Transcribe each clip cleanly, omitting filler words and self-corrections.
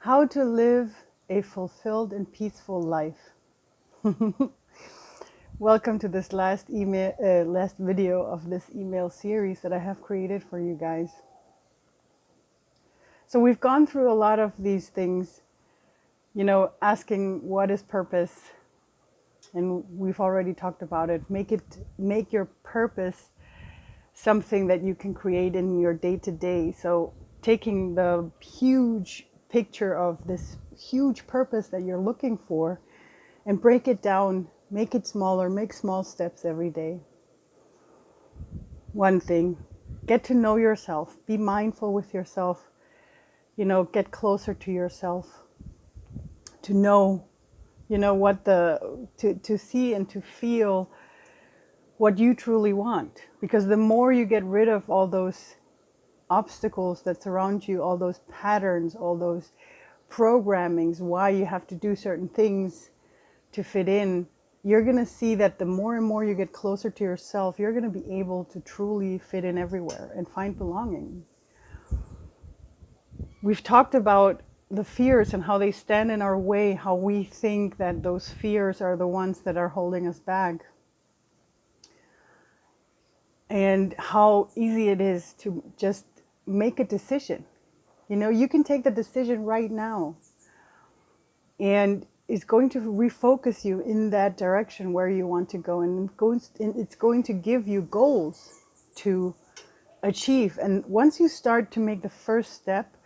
How to live a fulfilled and peaceful life. Welcome to this last video of this email series that I have created for you guys. So we've gone through a lot of these things, asking what is purpose, and we've already talked about it. Make your purpose something that you can create in your day-to-day. So taking the huge picture of this huge purpose that you're looking for and break it down, make it smaller, make small steps every day. One thing, get to know yourself, be mindful with yourself, get closer to yourself, to know, to see and to feel what you truly want. Because the more you get rid of all those obstacles that surround you, all those patterns, all those programmings, why you have to do certain things to fit in, you're going to see that the more and more you get closer to yourself, you're going to be able to truly fit in everywhere and find belonging. We've talked about the fears and how they stand in our way, how we think that those fears are the ones that are holding us back. And how easy it is to just make a decision. You can take the decision right now. And it's going to refocus you in that direction where you want to go. And it's going to give you goals to achieve. And once you start to make the first step,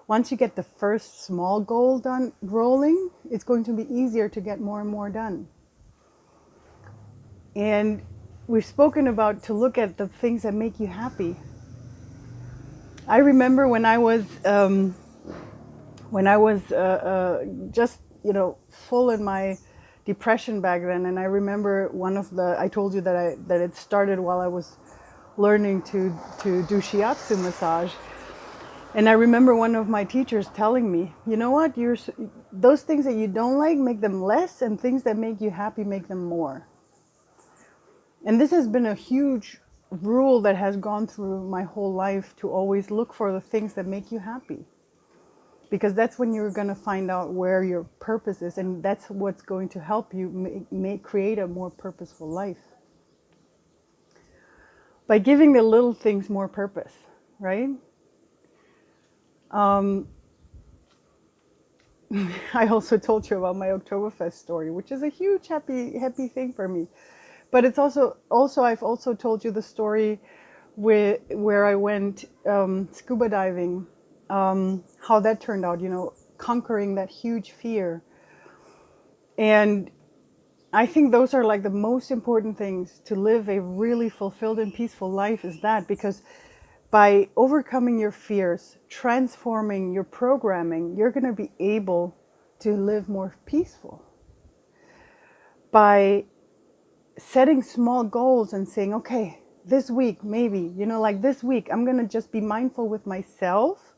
once you get the first small goal done rolling, it's going to be easier to get more and more done. And we've spoken about to look at the things that make you happy. I remember when I was just full in my depression back then, and I remember I told you that it started while I was learning to do shiatsu massage. And I remember one of my teachers telling me, you know what, those things that you don't like, make them less, and things that make you happy, make them more. And this has been a huge rule that has gone through my whole life, to always look for the things that make you happy. Because that's when you're going to find out where your purpose is, and that's what's going to help you create a more purposeful life. By giving the little things more purpose, right? I also told you about my Oktoberfest story, which is a huge happy thing for me. But it's also I've also told you the story where I went scuba diving, how that turned out, conquering that huge fear. And I think those are like the most important things to live a really fulfilled and peaceful life, is that, because by overcoming your fears, transforming your programming, you're going to be able to live more peaceful. By setting small goals and saying, okay, this week, maybe, like this week, I'm going to just be mindful with myself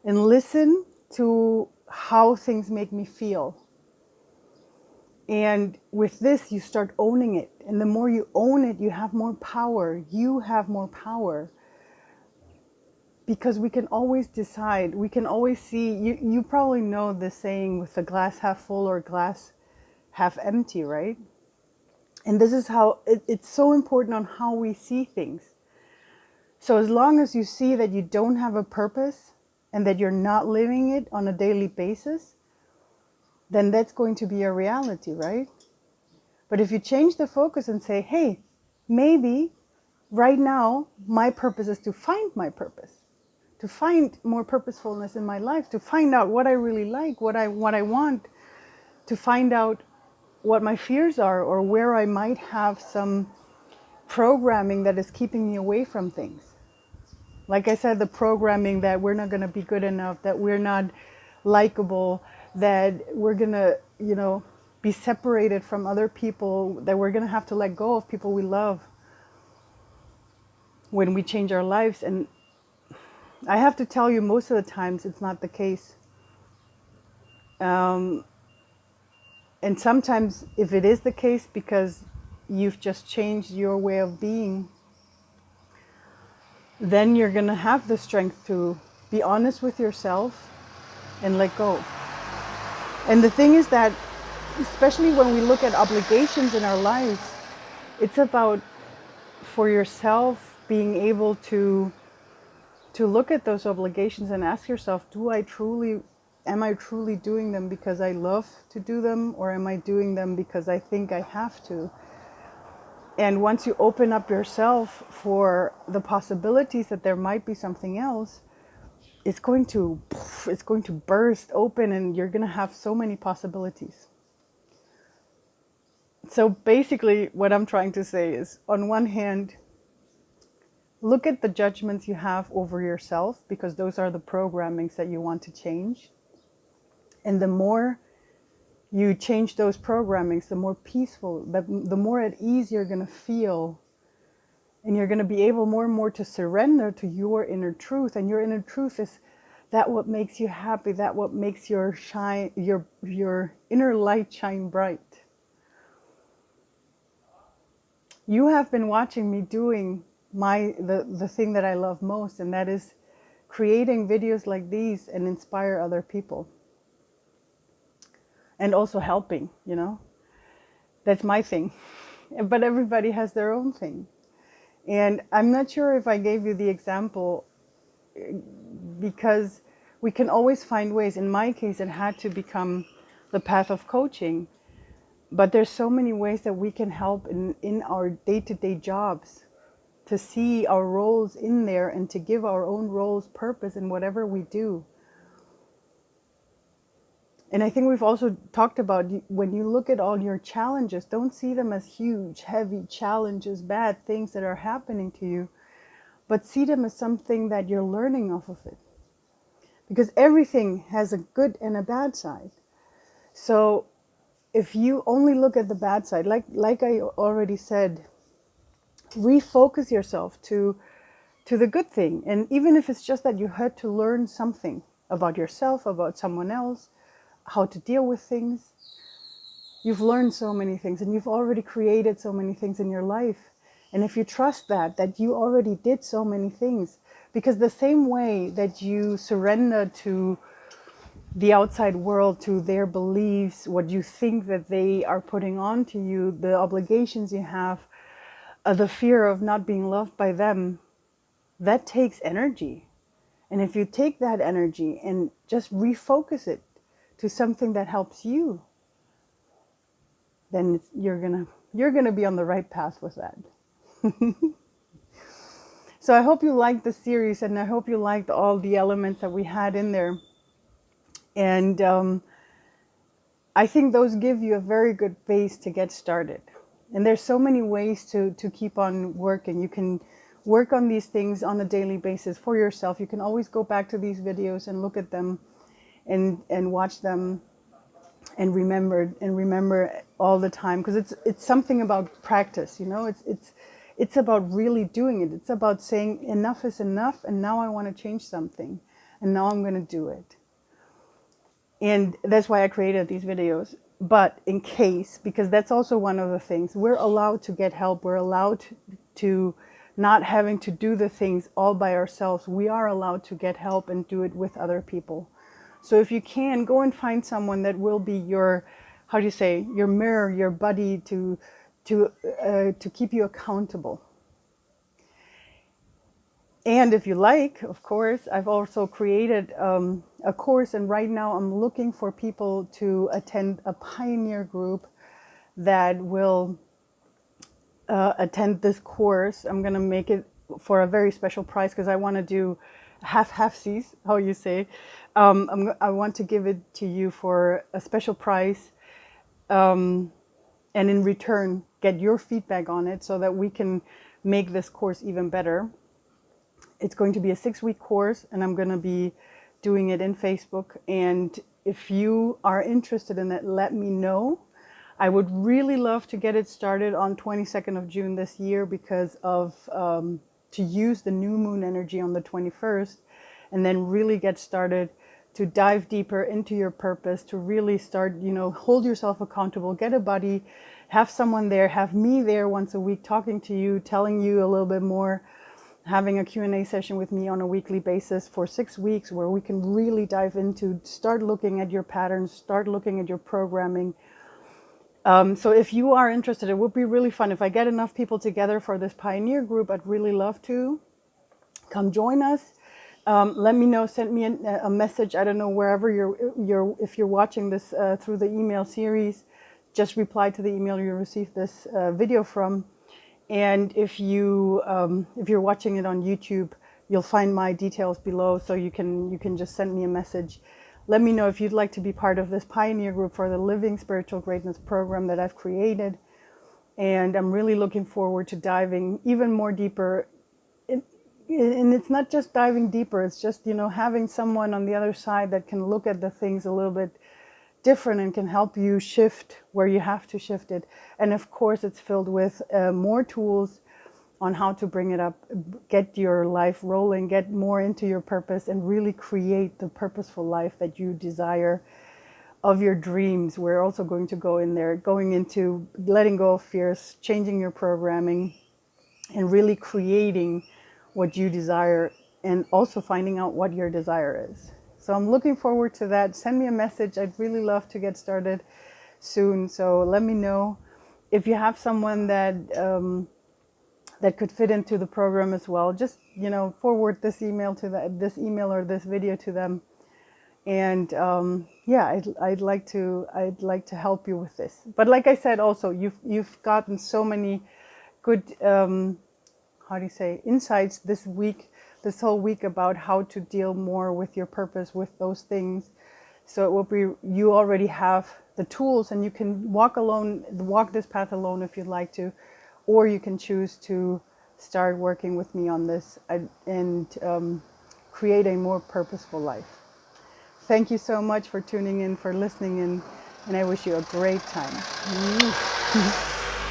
and listen to how things make me feel. And with this, you start owning it. And the more you own it, you have more power. You have more power. Because we can always decide, we can always see, you probably know the saying with the glass half full or glass half empty, right? And this is how it's so important on how we see things. So as long as you see that you don't have a purpose and that you're not living it on a daily basis, then that's going to be a reality, right? But if you change the focus and say, hey, maybe right now my purpose is to find my purpose, to find more purposefulness in my life, to find out what I really like, what I want, to find out what my fears are, or where I might have some programming that is keeping me away from things. Like I said, the programming that we're not going to be good enough, that we're not likable, that we're going to, be separated from other people, that we're going to have to let go of people we love when we change our lives. And I have to tell you, most of the times it's not the case. And sometimes if it is the case, because you've just changed your way of being, then you're going to have the strength to be honest with yourself and let go. And the thing is that, especially when we look at obligations in our lives, it's about, for yourself, being able to look at those obligations and ask yourself, am I truly doing them because I love to do them, or am I doing them because I think I have to? And once you open up yourself for the possibilities that there might be something else, it's going to burst open, and you're going to have so many possibilities. So basically what I'm trying to say is, on one hand, look at the judgments you have over yourself, because those are the programmings that you want to change. And the more you change those programmings, the more peaceful, the more at ease you're going to feel. And you're going to be able more and more to surrender to your inner truth. And your inner truth is that what makes you happy, that what makes your inner light shine bright. You have been watching me doing the thing that I love most, and that is creating videos like these and inspire other people. And also helping, That's my thing. But everybody has their own thing. And I'm not sure if I gave you the example, because we can always find ways. In my case, it had to become the path of coaching. But there's so many ways that we can help in our day-to-day jobs, to see our roles in there and to give our own roles purpose in whatever we do. And I think we've also talked about, when you look at all your challenges, don't see them as huge, heavy challenges, bad things that are happening to you, but see them as something that you're learning off of it. Because everything has a good and a bad side. So if you only look at the bad side, like I already said, refocus yourself to the good thing. And even if it's just that you had to learn something about yourself, about someone else, how to deal with things, you've learned so many things, and you've already created so many things in your life. And if you trust that you already did so many things, because the same way that you surrender to the outside world, to their beliefs, what you think that they are putting on to you, the obligations you have, the fear of not being loved by them, that takes energy. And if you take that energy and just refocus it to something that helps you, then you're gonna be on the right path with that. So I hope you liked the series, and I hope you liked all the elements that we had in there. And I think those give you a very good base to get started. And there's so many ways to keep on working. You can work on these things on a daily basis for yourself. You can always go back to these videos and look at them and watch them and remember all the time, because it's something about practice, it's about really doing it. It's about saying enough is enough, and now I want to change something, and now I'm going to do it. And that's why I created these videos. But in case, because that's also one of the things, we're allowed to get help. We're allowed to not having to do the things all by ourselves. We are allowed to get help and do it with other people. So if you can, go and find someone that will be your, your mirror, your buddy, to keep you accountable. And if you like, of course, I've also created a course, and right now I'm looking for people to attend a pioneer group that will attend this course. I'm going to make it for a very special price, because I want to do half-seas, how you say. I want to give it to you for a special price, and in return get your feedback on it, so that we can make this course even better. It's going to be a 6-week course, and I'm going to be doing it in Facebook. And if you are interested in it, let me know. I would really love to get it started on 22nd of June this year, because of to use the new moon energy on the 21st, and then really get started to dive deeper into your purpose, to really start, hold yourself accountable, get a buddy, have someone there, have me there once a week talking to you, telling you a little bit more having a Q&A session with me on a weekly basis for 6 weeks, where we can really dive into, start looking at your patterns, start looking at your programming. So if you are interested, it would be really fun. If I get enough people together for this pioneer group, I'd really love to come join us. Let me know, send me a message. I don't know, wherever if you're watching this through the email series, just reply to the email you received this video from. And if you're watching it on YouTube, you'll find my details below, so you can just send me a message. Let me know if you'd like to be part of this pioneer group for the Living Spiritual Greatness program that I've created. And I'm really looking forward to diving even more deeper. And it's not just diving deeper, it's just, having someone on the other side that can look at the things a little bit different and can help you shift where you have to shift it. And of course, it's filled with more tools on how to bring it up, get your life rolling, get more into your purpose, and really create the purposeful life that you desire, of your dreams. We're also going to go in there, going into letting go of fears, changing your programming, and really creating what you desire, and also finding out what your desire is. So I'm looking forward to that. Send me a message. I'd really love to get started soon. So let me know if you have someone that could fit into the program as well. Just, forward this email to this email or this video to them. And yeah, I'd like to help you with this. But like I said, also you've gotten so many good insights this whole week about how to deal more with your purpose, with those things. So it will be, you already have the tools, and you can walk this path alone if you'd like to, or you can choose to start working with me on this and create a more purposeful life. Thank you so much for tuning in, for listening in, and I wish you a great time.